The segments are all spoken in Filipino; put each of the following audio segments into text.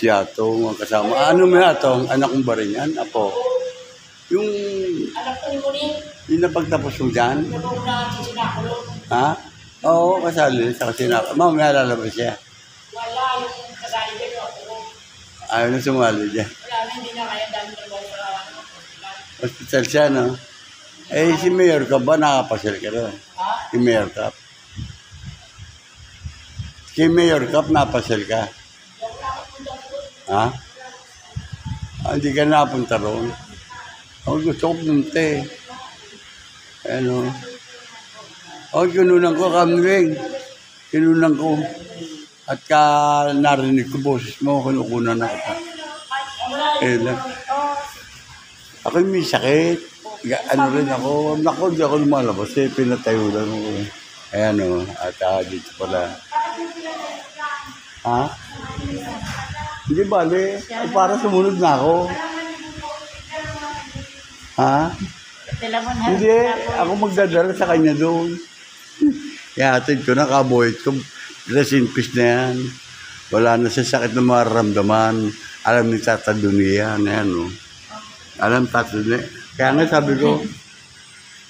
si Atong ang kasama. Ano may Atong? Anak kong ba rin yan? Apo. Yung... Anak ko yung Yung napagtapos mo dyan? tulong na sinakulong. Ha? Oo, kasali sa kasinaka. Mamaya lalabas siya. Wala yung kasali din ako. Ayaw na sumali dyan. Wala na, hindi na kaya dami ng bawa sa Hospital siya, no? Eh, si Mayor ka ba? Nakapasal ka rin. Ha? Si Mayor Cup. Si Mayor Cup, napasal ka. Ha? Hindi ka napunta roon. Ako gusto ko pumunta eh. Ano? Ako kinunan ko, Kamwing. Kinunan ko. At narinig ko boses mo, kinukunan na kita. Eh lang. Ako may sakit. Ano rin ako. Naku, di ako lumalabas eh. Pinatayo lang ako eh. Ayan o. At dito pala. Ha? Hindi bale. Ay, para sumunod na ako. Ha? Hindi. Ako magdadala sa kanya doon. Ihatid ko na, kaboyit ko. Dress in peace na yan. Wala na sa sakit na mararamdaman. Alam ni Tata Dunia na yan o. Alam Tata Dunia. Kaya nga sabi ko,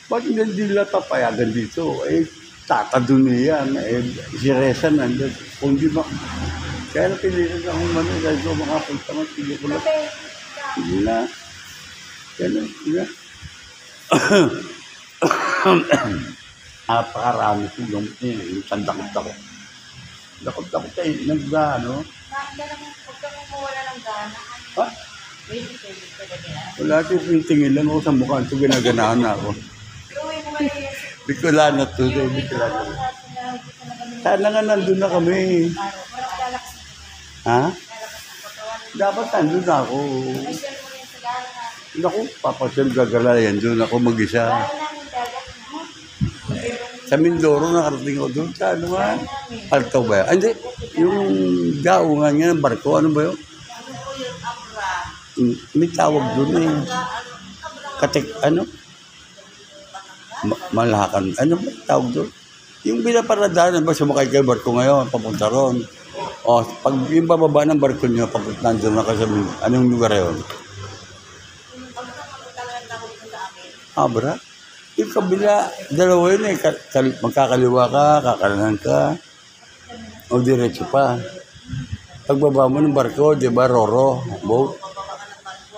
ba't hindi nila papayagan dito? Eh, Tata Dunia yan. Eh, si Reza nandun. Kung di ba, kaya napilitan akong manoy. Dahil ko makapunta mo, hindi ko na. Hindi na. Kaya na, hindi na. Napakarami ko yung tandakot-takot. Dakot-takot tayo. Nagdano. Huwag ka mong mawala ng gana. Ha? Pwede talaga yan. Wala tayo tingin lang ako sa mukha. Ito ginaganahan na ako. Bicolana to. Bicolana. Sana nga nandun na kami. Ha? Dapat nandun na ako. Naku, papasyal gagalayan. Doon ako mag-isa. Sa Mindoro, nakarating ako doon. Sa ano nga? Palto ba yun? Hindi. Yung gaungan nga ng barko. Ano ba yun? May tawag doon eh. Katek, ano? Malakan. Ano ba tawag doon? Yung binaparadaan ba sumakay kayo barko ngayon, papunta ron. O, pag yung bababa ng barko nyo, pag nandun na ka sa anong lugar yun? Abra? Yung kabila, dalawa yun eh. Magkakaliwa ka, kakalanan ka. O diretso pa. Pagbaba mo ng barko, di ba, Roro, boat.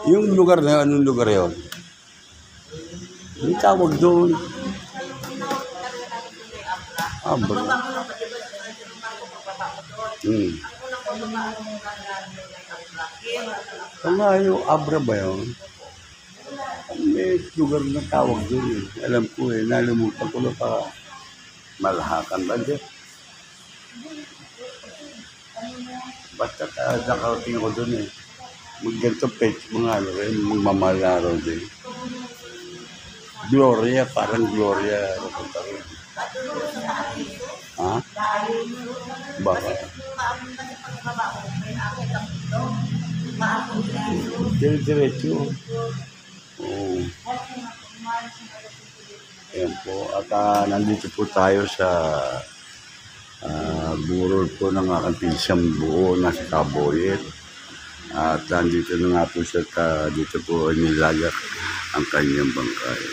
Yung lugar na yun, anong lugar yun? May tawag doon. Abra. Kaya yung Abra ba yun? May lugar na tawag doon eh. Alam ko eh, nalimutan ko na pa Malahakan ba dyan? Basta nakarating ako doon eh. Magganto page mga ano rin, magmamahal na araw din. Gloria, parang Gloria. Ha? Baka. Diretso. Oo. Ayan po. At nandito po tayo sa burol po ng aking pinsang buo na sa Kaboyet. At nandito na nga po siya dito po nilagak ang kanyang bangkay.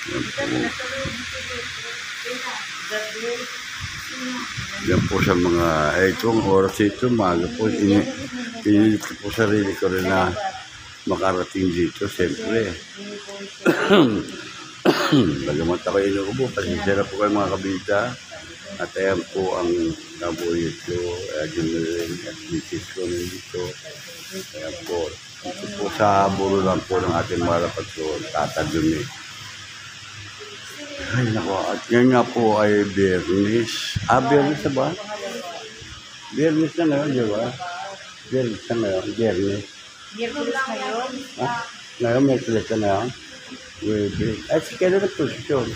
Ayan po. Yan po sa mga, itong oras ito, maaga po, pinilit ko po sarili ko rin na makarating dito, siyempre. Bagamat ako inuubo, pasensya na po kayo mga kabita. At ayan po ang Kaboyet ko, General at Mrs. ko nandito. Ayan po, ito po sa buro lang po ng ating malapat ko, Tata Dunia. Ay nako, at ngayon nga po ay Biyernes. Biyernes na ba? Biyernes na ngayon, di ba? Biyernes na ngayon, Biyernes. Biyernes ngayon? Ngayon may tulita na yan. Ay, kailan nagposisyon?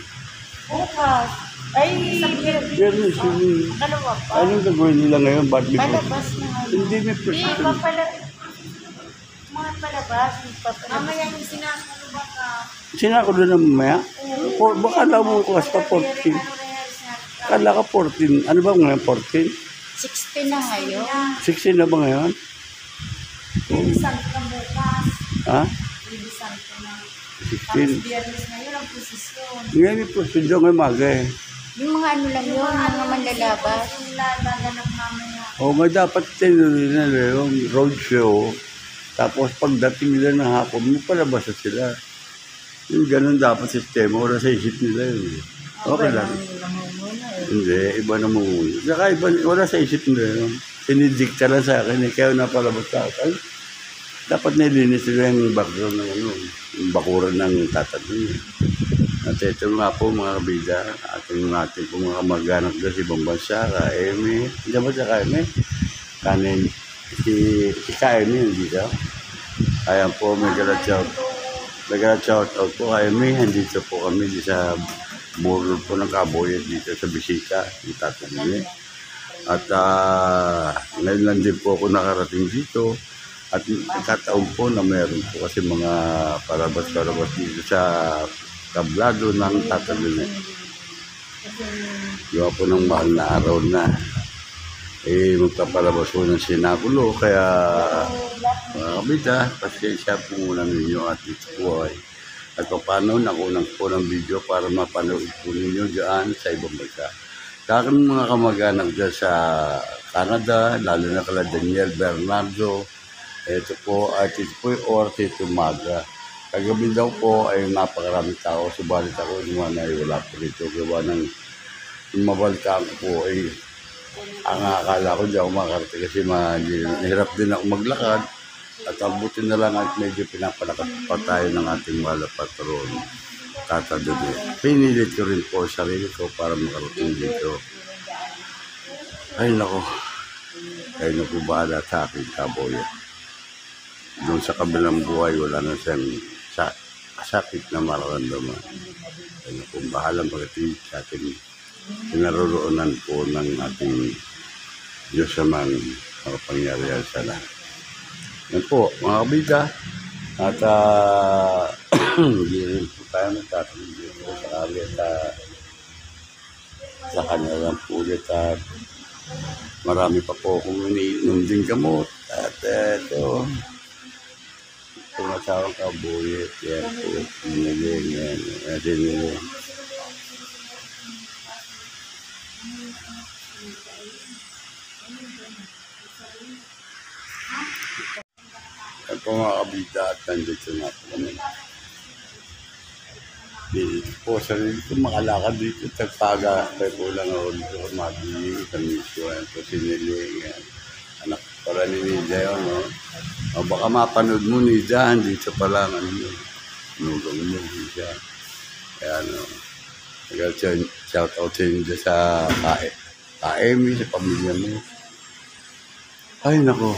Bukas. Ay, Biyernes yun. dalawa pa. Anong gagawin nila ngayon? Ba't may Palabas na nga. Hindi may Hindi, posisyon. mga palabas. Mamaya yung sinasalo ba ka? Sinako doon na mamaya? Baka alam mo ko hasta 14. Kala ka 14. Ano ba ngayon 14? 16 na ngayon. 16 na ba ngayon? Ibisan ka bukas. Ha? Ibisan ka na. 16. Tapos biyernes ngayon ang posisyon. Ngayon po, sunod ng umaga eh. Yung mga ano lang yun, mga manlalabas. Yung lalaganap mamaya. O nga dapat tinuloy nila yung road show. Tapos pagdating nila ng hapon, magpalabas na sila. Yung ganun dapat sistema, wala sa isip nila yun. Okay lang. Hindi, iba na muna. Saka iba, wala sa isip nila yun. Sinidikta lang sa akin, kaya napalabas sa akin. Dapat nilinis nila yung background ng ano, yung bakuran ng tatagin. At ito nga po mga kabida, ating po mga kamag-anak doon sa ibang bansa, Kaemi. Hindi ba sa Kaemi? Kanin, si Kaemi yun dito. Ayan po, may shout out po Kaemi. Andito po kami sa muro po ng Kaboyet dito sa Bisita, yung tatagin. At ngayon lang din po ako nakarating dito. At kataon po na meron po kasi mga palabas-palabas dito sa tablado ng tatagin. Gawa po ng mahal na araw na. Magpapalabas po ng sinakulo. Kaya mga kabida, pasensya po muna ninyo at ito po ay at paano nakunang po ng video para mapanood po ninyo dyan sa ibang bansa. Sa aking mga kamag-anak dyan sa Canada, lalo na kala Daniel Bernardo, ito po at ito po yung oras ito umaga. Kagabi daw po ay napakaraming tao, subalit ako naman ay wala po rito. Gawa ng mabaltaan ko po ay ang akala ko dyan umakarte kasi mahirap din ako maglakad. At abutin na lang at medyo pinapalakas pa tayo ng ating mahal na patron, Tata Dudu. Pinilit ko rin po sarili ko para makarating dito. Ay nako, kayo na po bahala sa aking Kaboyet. Doon sa kabilang buhay, wala na siyang sakit na mararamdaman. Kayo na po bahala makarating sa ating pinaroroonan po ng ating Diyos amang makapangyarihan sa lahat. Yan po, mga kabida. At hindi rin po tayo nagtatanggol po sa kalit sa kanya lang po ulit. At marami pa po akong iniinom din gamot. At ito, itong asawang Kaboyet. Yan po, hiniling. Yan, hiniling. Yan po mga kabida at nandito na po kami. Dito po, sarili ko makalakad dito. Tagpaga, kaya po lang ako dito ko mabili. Kamisyo, yan po siniling. Yan. Anak pala ni Nida yun, no? O baka mapanood mo Nida, dito pa lang, ano yun. Nugang mo, Nida. Kaya ano, shout out sa inyo sa Kaemi, sa pamilya mo. Ay, nako.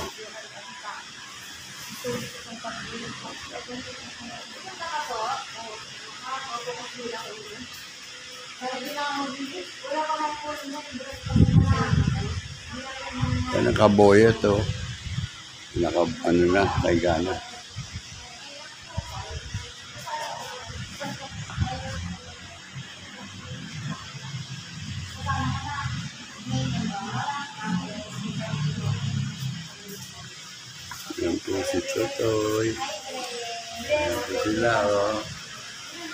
Yan ang Kaboyet, oh. Ano na, kay Gana. Yan po si Totoy. Yan po sila, oh.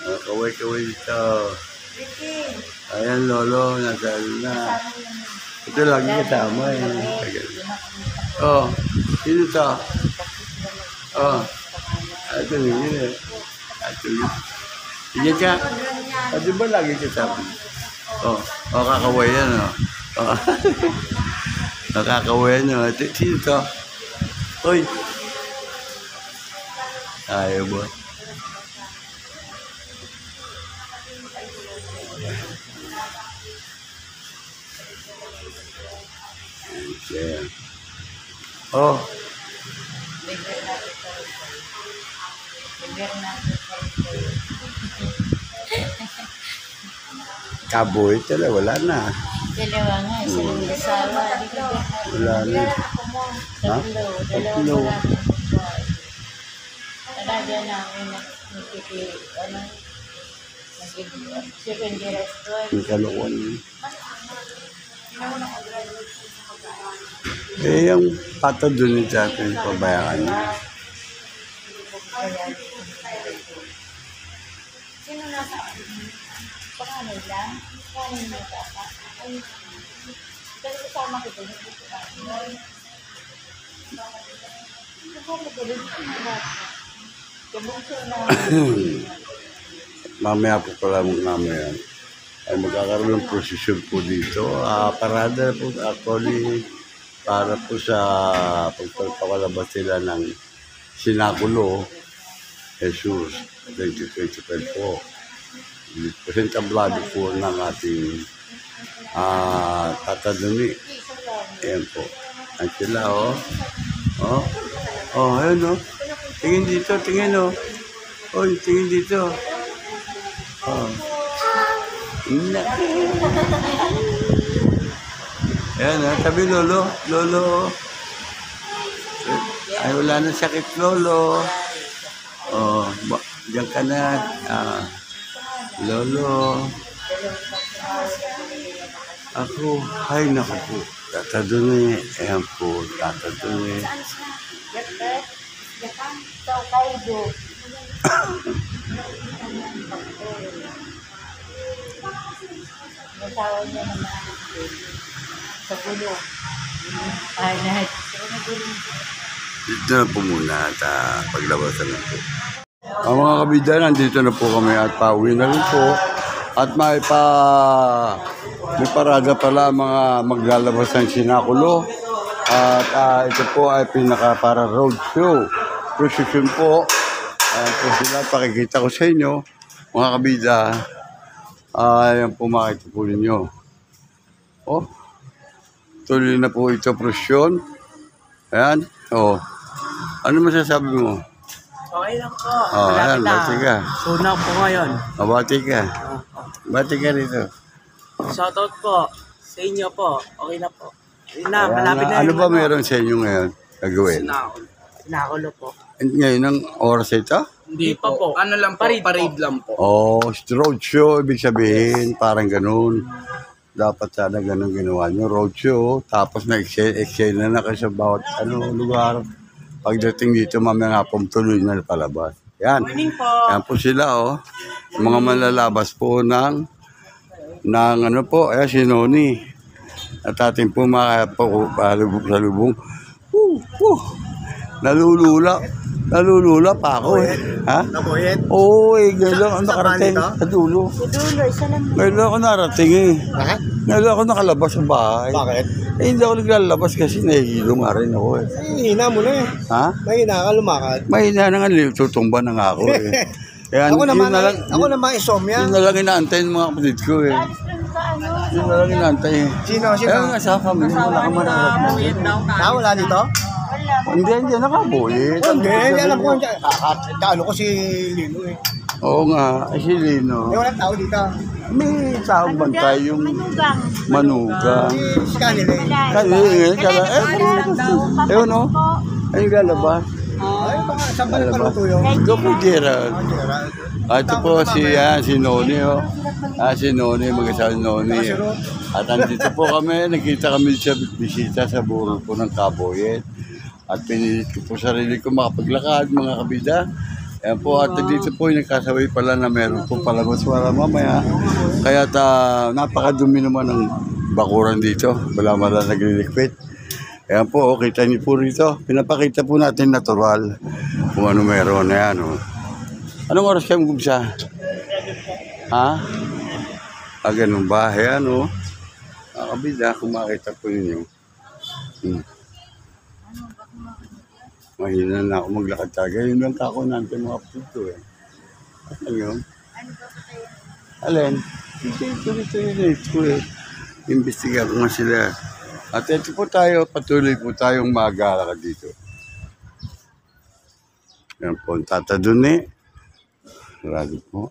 Kaway-kaway dito. Ayan, Lolo, nasa na. Ito lagi kasama, eh. Oh, sino to? Oh, ito yun, eh. Ito yun. Sige ka. Di ba lagi kasama? Oh, kakaway yan, oh. Nakakaway yan, oh. Sino to? Uy. Ayaw ba? Yeah. Oh. Kaboyet talaga, wala na. Dalawa nga, isang asawa. Wala na. Ha? Tatlo. Talaga namin secondary restaurant. May kalukuan yun. Eh, yung pato doon ni Jacqueline, pabayaan niya. Sino nasa? Panganay lang? Panganay mo ka pa? Ay, pero kasama ko doon. Mamaya po pala mamaya ay magkakaroon ng prosesyon po dito. Parada po actually para po sa pagpapalabas sila ng Sinakulo Jesus 2025 po. Presentablado po ng ating tataduni. Ayan po. Ang sila ayun Tingin dito, tingin Oy, tingin dito. Ayan sabi Lolo. Ay, wala na sakit, Lolo. Diyan ka na. Lolo. Ako, ay naku po. Tataduni. Ayan po, tataduni. Japan, Tokaido. Natawag niya naman sa gulo. Ay, lahat. Dito na po muna at paglabasan na po. Ang mga kabida, nandito na po kami at pauwi na rin po. At may parada pala mga maglalabas ng Sinakulo. At ito po ay para road show. Procession po. Ayan po sila, pakikita ko sa inyo. Mga kabida, ayan po makita po ninyo. Tuloy na po ito prosesyon. Ayan, ano masasabi mo? Okay lang po. Ayan, bati ka. Una po ngayon. Bati ka. Bati ka rito. Shoutout po sa inyo po. Okay na po. Ayun na, Ayan, malapit na ano yung ba meron sa inyo ngayon gagawin? Sinakulo po. Ngayon ang oras ito? Hindi pa po. Ano lang po, parade lang po. Road show, ibig sabihin, parang ganun. Dapat sana ganun ginawa nyo, road show, tapos na-exchange na kayo sa bawat lugar. Pagdating dito, mamaya nga pong tuloy na palabas. Yan. Morning po. Yan po sila, mga manlalabas po ng ayan, si Noni. At ating po sa lubong. Nalulula pa ako Ha? Nabuhit? Oo, ngayon lang ako nakarating sa dulo. Dulo, isa lang. Ngayon lang ako narating Ha? Ngayon lang ako nakalabas sa bahay. Bakit? Hindi ako naglalabas kasi nahihilo nga rin ako Hina mo na Ha? Mahina ka lumakad. Mahina na nga, tutumba na nga ako Kaya Ako naman, yun insomnia. yun na lang inaantay ng mga kapatid ko Yun na lang inaantay Sino? Kaya nga sa kami, wala ka mararating. Wala dito? Hindi nakabulit. Hindi, alam ko. Kaano ko si Lino Oo nga, si Lino. walang tao dito. May taong bantay yung Manugang. manugang. Si Canile. Ayun ayun lalabas. Ay, baka saan pa nagpaluto yun? Doko Gerald. Ito po si Noni si Noni, mag-asawa ni Noni. At andito po kami, nakita kami sa bisita sa burol po ng Kaboyet. At pinilit ko po sarili ko makapaglakad, mga kabida. Ayan po, at dito po yung nagkasaway pala na meron po palabas para mamaya. Kaya napakadumi naman ng bakuran dito. Wala nagliliquid. Ayan po, kita niyo po rito. Pinapakita po natin natural kung ano meron. Ayan Anong oras kayo mag-ubsa? Ha? Ganun ba? Ayan kabida, kung makita po ninyo. Mahina na ako maglakad talaga. Yun lang kako natin mga kapito Ano yun? Alin? Ito Imbestiga ko nga sila. At ito po tayo, patuloy po tayong mag-aalakad dito. Yan po, ang tataduni. Sarado po.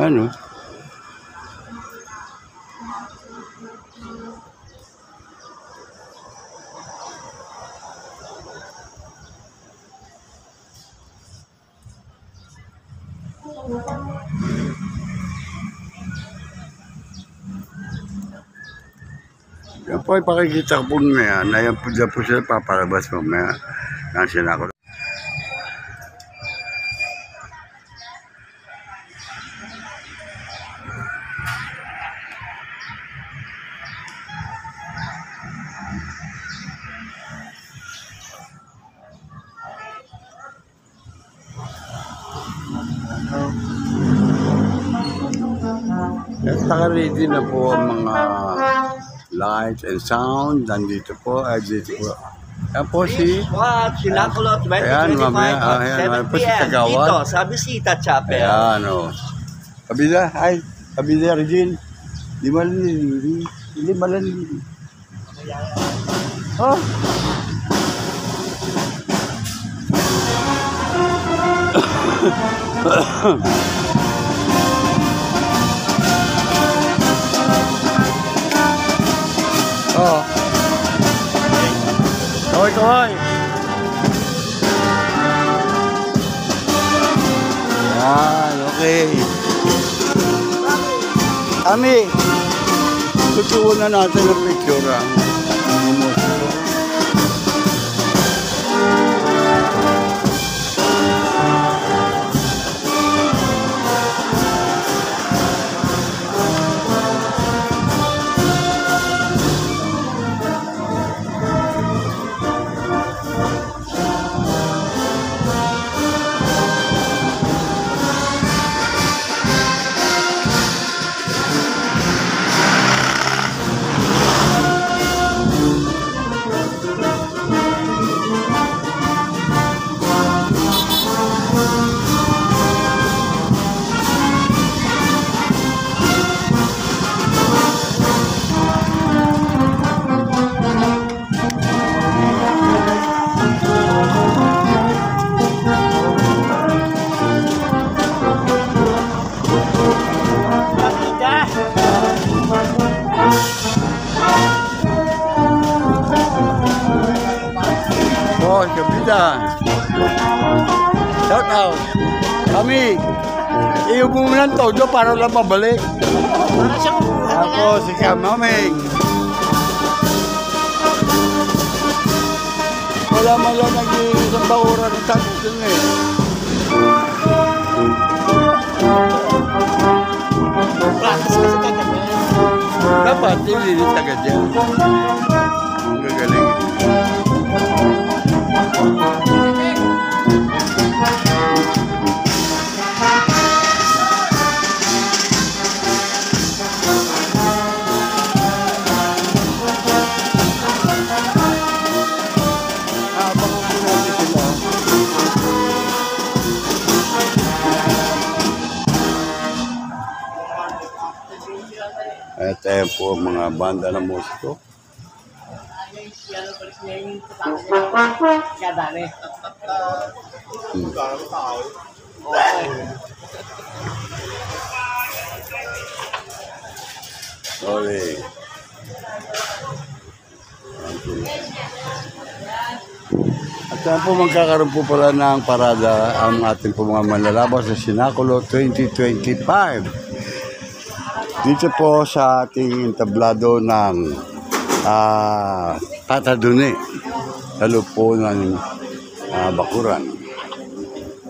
Ano? Yan po, ipakikita ko po ngayon. Ayan po dyan po sila papalabas mamaya. Yan sila ko. At naka-ready na po ang mga light and sound. Nandito po. Dito po. Yan po si... What? Sinakulot, Ayan, 2025 mamaya. at Ayan, 7 mamaya po si p.m. Kagawad. Dito, sa Bisita Chapel. Ayan, o. Kabila, ay. Kabila, Regine. Di malanin. Hindi malanin. Oh. Oh. Kaway, kaway. Yan, okay. Ami, tutuon na natin ang picture, ah. Oh, kabida. Shout out. Kami, iyo mo ng todo para lang mabalik. Ako si Kamaming. Wala man lang nag-iisang baura ng tanong eh. Dapat, nililit agad yan. Ang gagaling. At ayan po ang mga banda ng musiko. Sorry. At saan po magkakaroon po pala ng parada ang ating po mga manlalabas sa Sinakulo 2025. Dito po sa ating entablado ng Tatadune, lalo po ng Bakuran.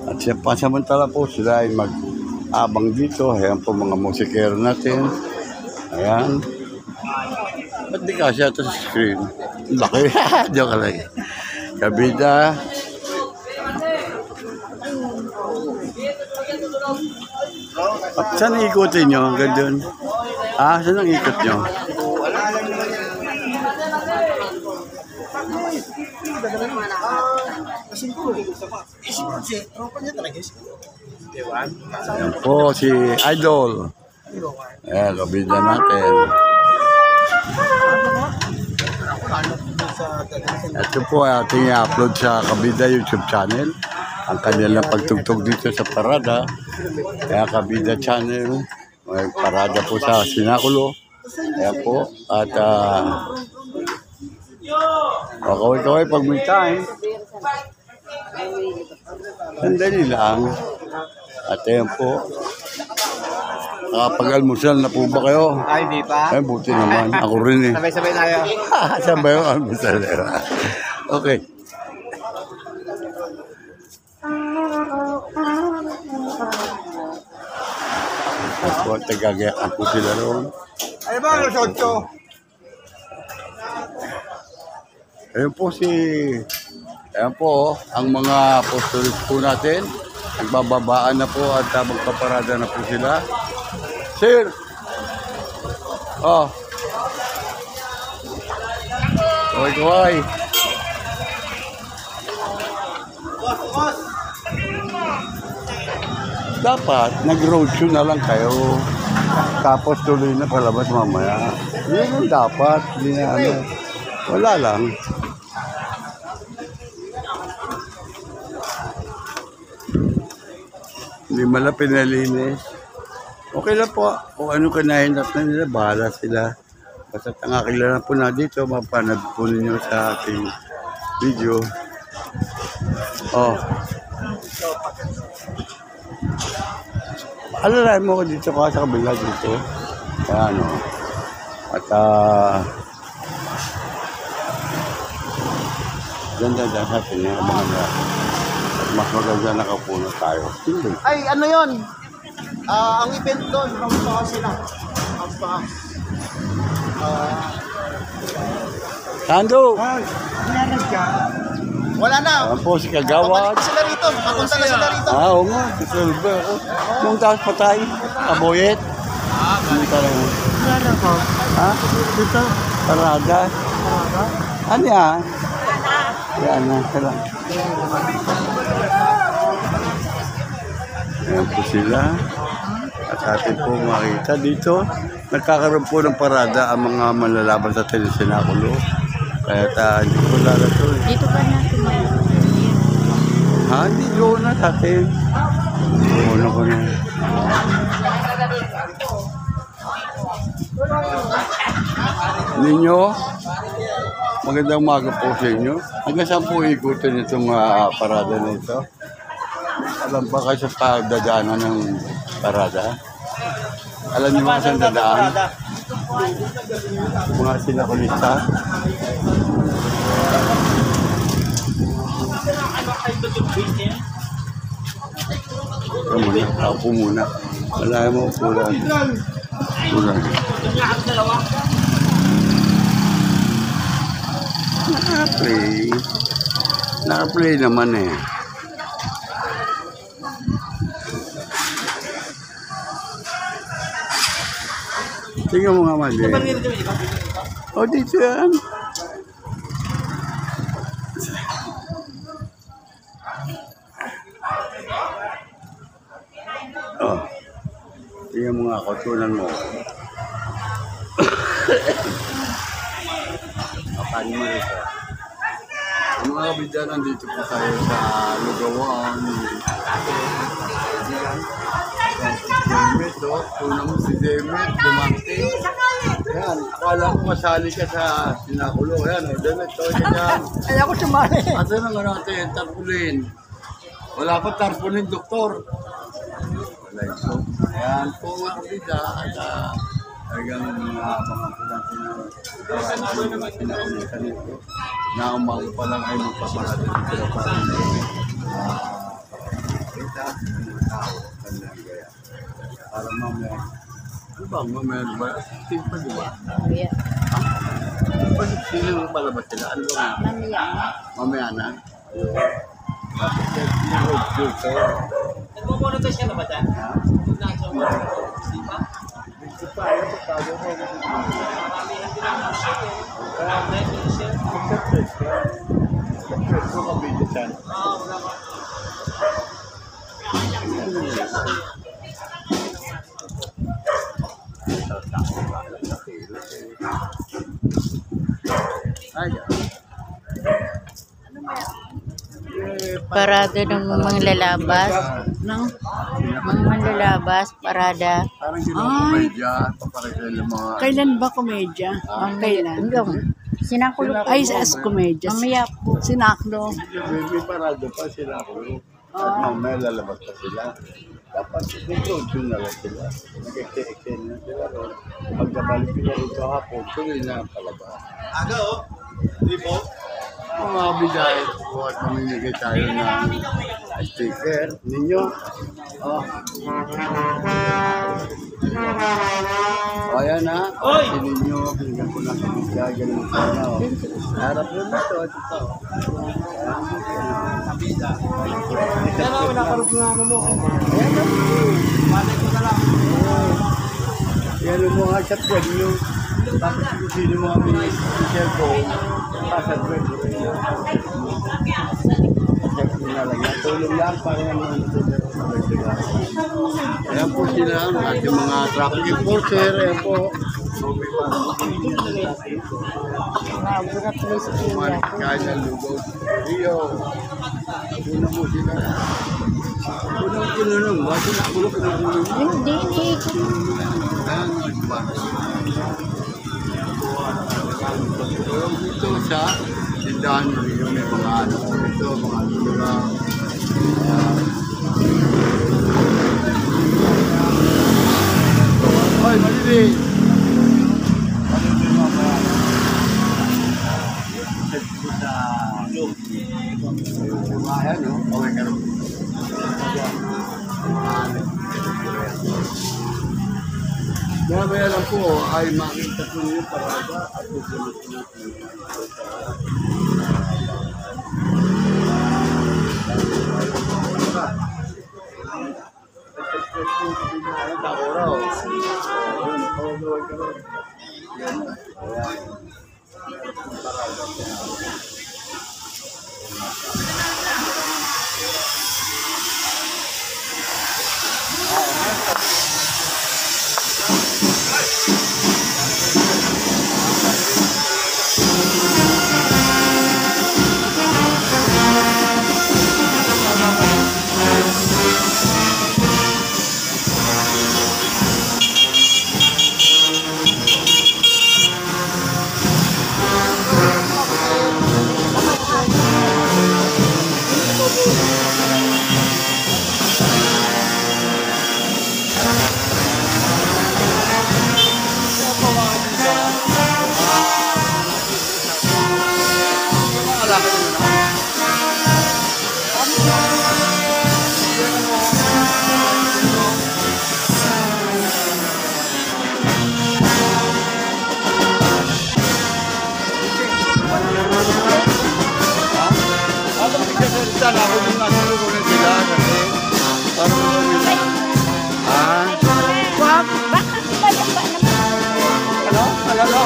At siya pansamantala po sila ay mag-abang dito. Ayan po mga musikero natin. Ayan. Ba't di kasi ito sa screen? Laki. Joke lang. Kabida. At saan ikutin nyo hanggang doon? Saan ang ikot nyo? Ayan po si Idol. Ayan, kabida natin. Ito po ay ating i-upload sa Kabida YouTube channel. Ang kanilang pagtugtog dito sa parada. Kaya Kabida channel. May parada po sa Sinakulo. Kaya po. At kaway-kaway pag may time. Sandali lang. At ayan po. Nakapag-almusal na po ba kayo? Ay, di pa. Ay, buti naman. Ako rin eh. Sabay-sabay tayo. Sabay yung almusal. Okay. Ako, tagagayakan po sila roon. Ano ba ang resort ko? Ayun po ayan po, ang mga apostolis po natin. Nagbababaan na po at magpaparada na po sila. Sir! Oh. Kaway. Dapat, nag-roadshow na lang kayo. Tapos tuloy na palabas mamaya. Yun ang dapat. Hindi na ano. Wala lang. Hindi mala pinalinis. Okay lang po. Kung ano kinahinap na nila, bahala sila. Basta ang kakilala po na dito, mapanood po ninyo sa ating video. Oh. Alalain mo ko dito ka sa kabila dito. Ayan o. At ganda dyan sa atin yung mga at mas maganda nakapuno tayo. Hindi. Ay, ano yun? Ang event doon, kamusta sila? Kamusta ka? Sando! Wala na. Ayan po si Kagawad. Pabalik na sila rito. Papunta na sila rito. Oo nga, sisulba ako. Nung taas pa tayo, kaboyet. Dito lang. Ha? Dito? Parada. Ano yan? Yan na sila. Ayan po sila. At atin po makita dito. Nagkakaroon po ng parada ang mga malalaban sa Sináculo. Kaya hindi ko lalato eh. Dito ka na tumayo. Ha? Hindi doon na sa atin. Doon ako na. Ninyo, magandang umaga po sa inyo. Hanggang saan po ikutin itong parada na ito? Alam ba kayo sa pagdadaanan ng parada? Alam niyo ba saan dadaan? Mga sinakulista? Ito muna, ako muna. Wala mo upulan. Upulan. Naka-play. Naka-play naman eh. Tingnan mo nga mali. O, dito yan. Oh. Tingnan mo nga ako, tunan mo. Paano mo rin siya? Ang mga kabidyan, nandito po tayo sa Lugawan. Demet, oh. Tunang mo si Demet, dumante. Ayan, akala ko masali ka sa Sináculo. Ayan, oh, Demet, tawag ka dyan. Ay, ako sumali. Asa na nga natin, tarpulin. Wala pa tarpulin, doktor. Wala ito. Ayan po mga kabidyan. At talagang mga sinakulitan nito. Na umaga pa lang ay magpaparada dito para kita ng tao. Para mamaya. Ano ba? Mamaya ba? Simple di ba? Mamaya. Pag sino yung palabas sila? Ano ba? Mamaya. Mamaya na? Tapos yung dito. Nagpo-monitor siya na ba dyan? Dito pa, ayaw pa tayo mo. Mag-surprise ka. Mag-surprise ko kabili dyan. Parada ng mga lalabas. No? Mga manlalabas, parada. Parang ginawa komedya, paparagay ng mga... Kailan ba komedya? Kailan? Sináculo. Ay, sa komedya. Mamaya po. Sinaklo. May parado pa sila ako. At mamaya lalabas pa sila. Dapat dito, doon na lang sila. Nag-extend na sila. Pagkabalik sila rito hapon, tuloy na ang palabas. Aga oh. Di po? Mga bigay, buhat mamimigay tayo ng sticker ninyo. Oh. O ayan ha. Oy! Kasi ninyo, pinigyan ko na kami siya. Ganun pa na. Oh. Harap mo ito. Ito. Pero nakarap na ako mo. Yan ang mga chatweb nyo. Tapos kung sino mga may cellphone, password ko rin yan. Check nyo na lang yan. Tulong lang para naman ayan po sila, ang ating mga traffic enforcer. Ayan po. Malikay na lugaw sa Rio. Una po sila. Unang kinunong. Bago na ako kinunong. Hindi. Ayan, ba? Tulong dito sa tindahan nyo may mga ano dito, mga lugaw. Hoy, malilig! Ayan, no? Okay ka rin. Mamaya lang po ay makita po niyo parada at susunod natin. Sana ako yung natulungan sila kasi parang nila. Wag, bakit ba yung ba naman? Ano? Alala?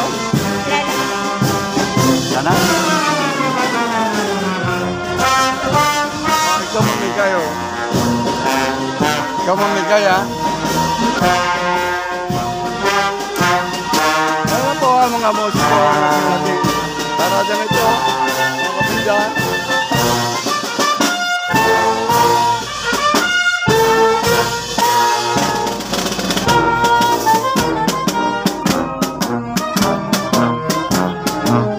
Sana? Ikaw mamigay oh. Ikaw mamigay ah. Ano po ang mga musiko natin? Taradang ito, mga kapityan.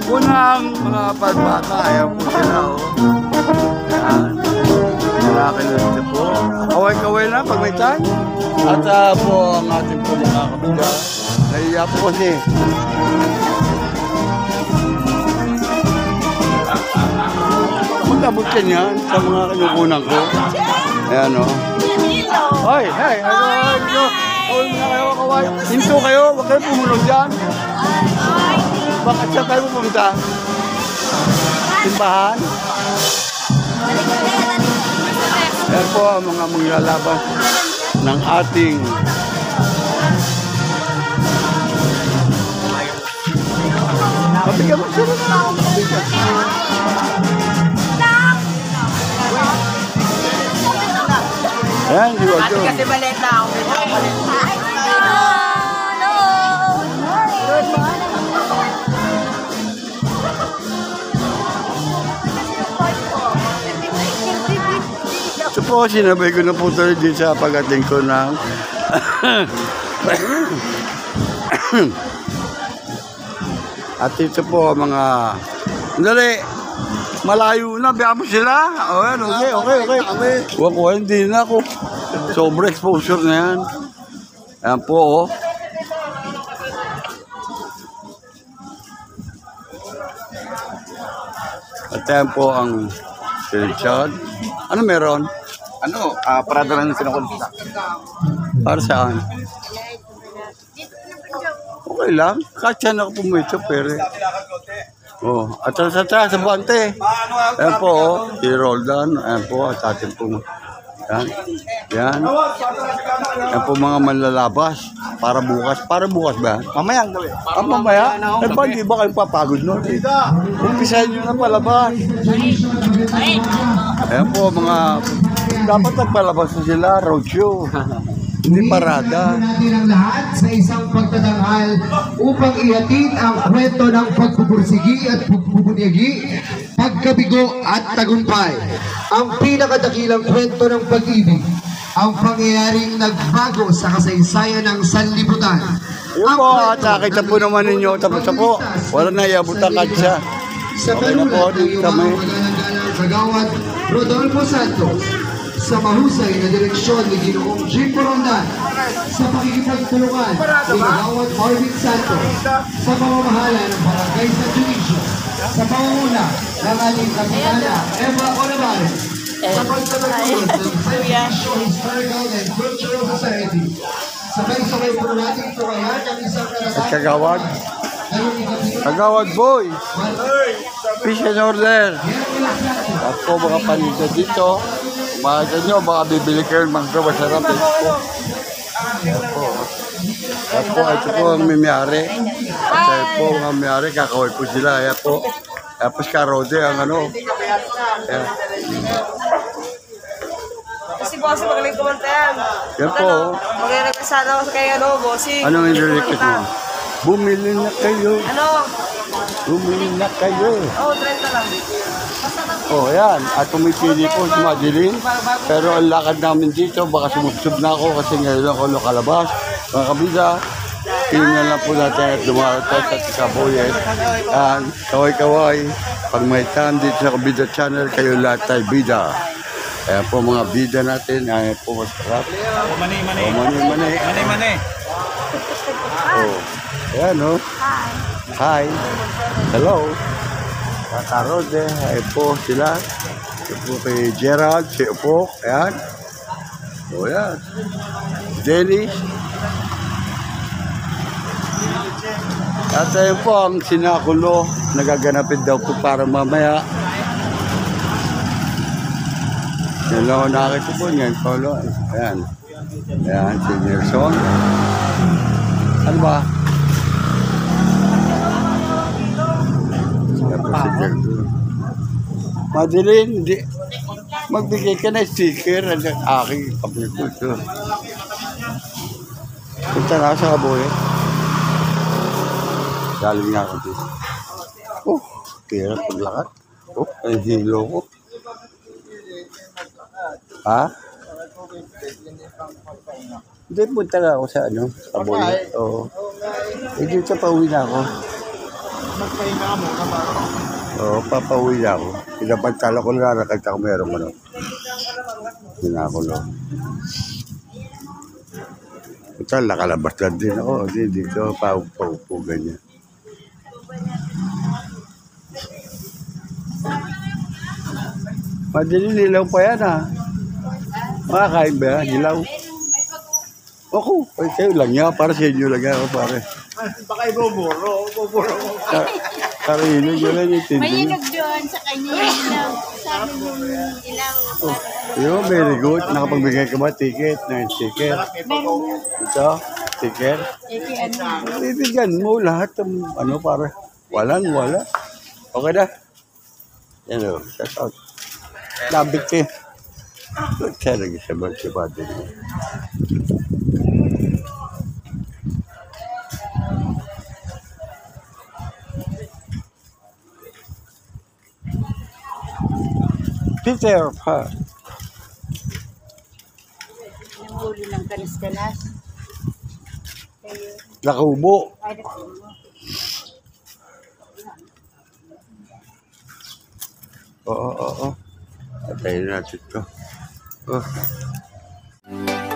Unang mga pagbata, ayan po sila oh. Ayan. Malaki na ito po. Kaway-kaway na pag may time. At po ang ating po mga kapitya. Nahiya po kasi. Magkabot ka niyan sa mga kinukunan ko. Ayan o. Hoy, hey, kaway muna kayo, kaway. Hinto kayo, huwag kayo pumunod dyan. Bakit saan tayo pupunta? Simbahan? Ayan po ang mga maglalaban ng ating mabigyan mo sila na. Mabigyan. Ayan, di ba ito? Kasi maliit na ako. Ito po, sinabay ko na po tuloy din sa pag-ating ko ng at ito po mga dali, malayo na, biya mo sila. O yan, okay. Huwag ko, hindi na ako. Sobra exposure na yan. Ayan po, oh. At yan po ang Richard. Ano meron? Parada lang yung sinukulita. Para saan? Okay lang. Kahit siya ako pumito, pero... Oh, at sa bante. Ayan po, oh. Si Roldan. Ayan po, at atin po. Yan. Yan. Yan po mga manlalabas. Para bukas. Para bukas ba? Mamaya ang gawin. Mamaya? Eh, ba, di ba kayo papagod nun? Umpisahin nyo na palabas. Ayan po, mga... Dapat nagpalabas na sila, roadshow. Hindi parada. Natin ang lahat sa isang pagtatanghal upang ihatid ang kwento ng pagpupursigi at pagpupunyagi, pagkabigo at tagumpay. Ang pinakadakilang kwento ng pag-ibig, ang pangyayaring nagbago sa kasaysayan ng sanlibutan. Yun po, at nakita po naman ninyo, tapos na po. Wala na iabot ang katsa. Sa Okay na po, kanulat ng dito iyong kami. magalang kagawad Rodolfo Santos, sa mahusay na direksyon ni Ginoong Jim Corondan, sa pakikipagtulungan ni Kagawad Marvin Santos, sa pamamahala ng Barangay San Dionisio, sa pamamuna ng ating kapitana Eva Olivares, sa pagtatagulot ng San Historical and Cultural Society. Sabay-sabay po natin ito kaya ang isang At kagawad. Kagawad boy. Fish and order. At po mga paninda dito. Umaga nyo, baka bibili kayo ng mangga masarap. At po. At po, ito po ang mimiyari. At po ang mimiyari, kakaway po sila. Ayan po. Tapos karode ang ano. Ayan. Si Bossy magaling kumanta yan. Yan po. Magaling sana ako kay Bossy. Anong nililikit mo? Bumili na kayo. Bumili na kayo. 30 lang. Oh, yan. At pumipili po si Madeline. Pero ang lakad namin dito, baka sumubsob na ako kasi ngayon ako nakalabas. Mga kabida, tingnan lang po natin at dumaratas at kabuyan. And kaway-kaway, pag may time dito sa Kabida Channel, kayo lahat tayo bida. Ayan po mga bida natin, ayan po masarap. Mani. Oh, ayan oh. Hi. Hello. Kakarode, ayan po sila. Ayan po kay Gerald, si Upok, ayan. O yan. Dennis. At ayan po ang sinakulo, nagaganapin daw po para mamaya. Yan lang ako nakakita po niyan, Paulo. Ayan. Ayan, si Nelson. Ano ba? Ayan po si Nelson. Madeline, magbigay ka na sticker at aking kapulito. Punta na ako sa kabuhay. Galing nga ako dito. Oh, kira paglakad. Oh, ay hilo ko. Ha? Hindi, punta nga ako sa ano, kabuhay. Oo. Eh, dito pauwi na ako. Magpahinga ka muna ba? Oo, papauwi na ako. Pinapantala ko na nakita ko meron ano. Pinakulo. Ito, nakalabas lang din ako. Dito, paupo, ganyan. Madali nilaw pa yan, ha? Makakain ba yan? Nilaw? Ako, ay kayo lang yan. Para sa inyo lang yan, ako, pare. Baka ibuburo. Sarili nyo lang yung tindi. Mayinog doon sa kanya yung ilaw. Sabi yung ilaw. Yo, very good. Nakapagbigay ka ba ticket? Ticket. Meron Ito, ticket. Bibigyan mo lahat ng ano para wala. Okay na. Yan o, shout out. Labit ka. Kaya lagi sa bati mo. Peter pa. Nanghuli ng kanas-kanas. Nakubo. Ay, nakubo. Oo. Patayin natin ito. Oh. Thank